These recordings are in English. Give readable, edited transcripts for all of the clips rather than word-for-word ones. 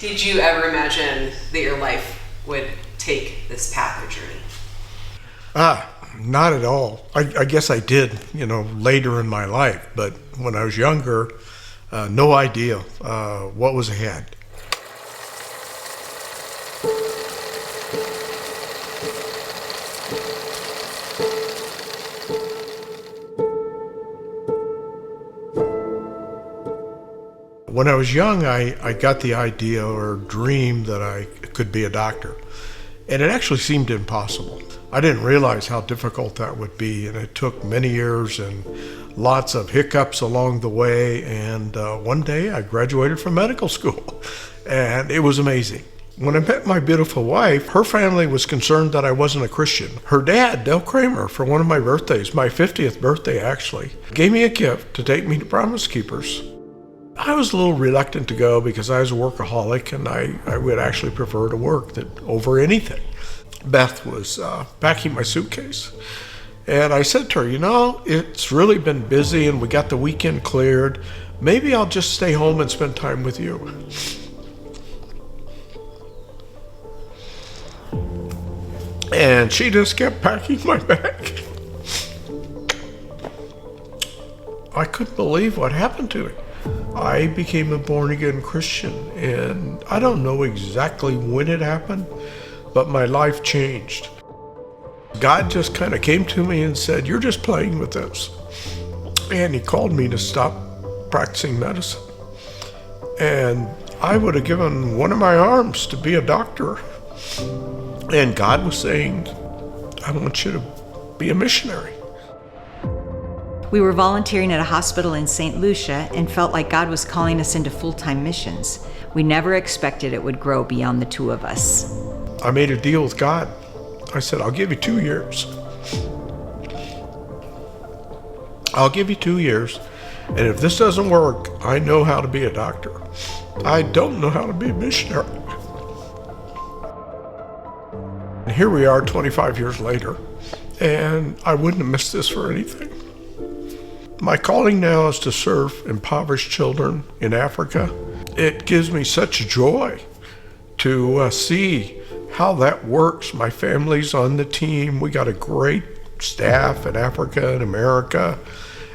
Did you ever imagine that your life would take this path or journey? Not at all. I guess I did, later in my life, but when I was younger, no idea what was ahead. When I was young, I got the idea or dream that I could be a doctor. And it actually seemed impossible. I didn't realize how difficult that would be, and it took many years and lots of hiccups along the way. And one day I graduated from medical school, and it was amazing. When I met my beautiful wife, her family was concerned that I wasn't a Christian. Her dad, Del Kramer, for one of my birthdays, my 50th birthday actually, gave me a gift to take me to Promise Keepers. I was a little reluctant to go because I was a workaholic, and I would actually prefer to work over anything. Beth was packing my suitcase, and I said to her, it's really been busy and we got the weekend cleared. Maybe I'll just stay home and spend time with you. And she just kept packing my bag. I couldn't believe what happened to me. I became a born-again Christian, and I don't know exactly when it happened, but my life changed. God just kind of came to me and said, "You're just playing with this." And he called me to stop practicing medicine. And I would have given one of my arms to be a doctor. And God was saying, "I want you to be a missionary." We were volunteering at a hospital in St. Lucia and felt like God was calling us into full-time missions. We never expected it would grow beyond the two of us. I made a deal with God. I said, "I'll give you 2 years. I'll give you 2 years, and if this doesn't work, I know how to be a doctor. I don't know how to be a missionary." And here we are 25 years later, and I wouldn't have missed this for anything. My calling now is to serve impoverished children in Africa. It gives me such joy to see how that works. My family's on the team. We got a great staff in Africa and America.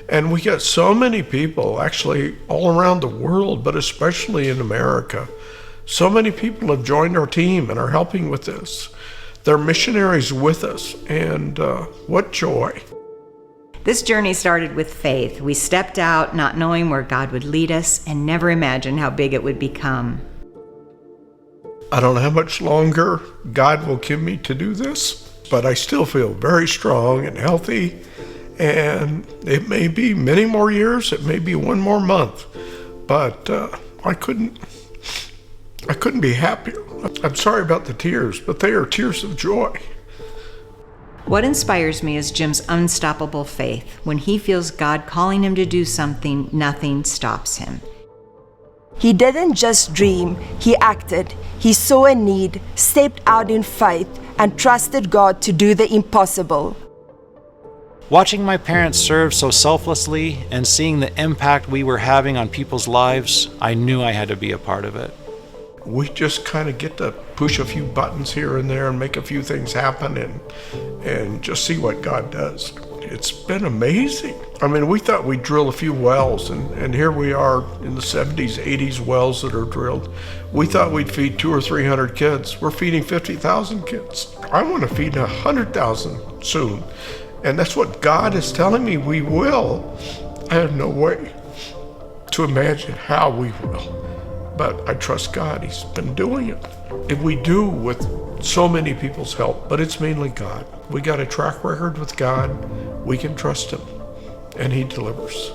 And we got so many people, actually all around the world, but especially in America. So many people have joined our team and are helping with this. They're missionaries with us, and what joy. This journey started with faith. We stepped out not knowing where God would lead us and never imagined how big it would become. I don't know how much longer God will give me to do this, but I still feel very strong and healthy, and it may be many more years, it may be one more month, but I couldn't be happier. I'm sorry about the tears, but they are tears of joy. What inspires me is Jim's unstoppable faith. When he feels God calling him to do something, nothing stops him. He didn't just dream, he acted. He saw a need, stepped out in faith, and trusted God to do the impossible. Watching my parents serve so selflessly and seeing the impact we were having on people's lives, I knew I had to be a part of it. We just kind of get to push a few buttons here and there and make a few things happen and just see what God does. It's been amazing. I mean, we thought we'd drill a few wells, and here we are in the 70s, 80s wells that are drilled. We thought we'd feed 200 or 300 kids. We're feeding 50,000 kids. I want to feed 100,000 soon. And that's what God is telling me we will. I have no way to imagine how we will. But I trust God. He's been doing it. If we do with so many people's help, but it's mainly God. We got a track record with God. We can trust him, and he delivers.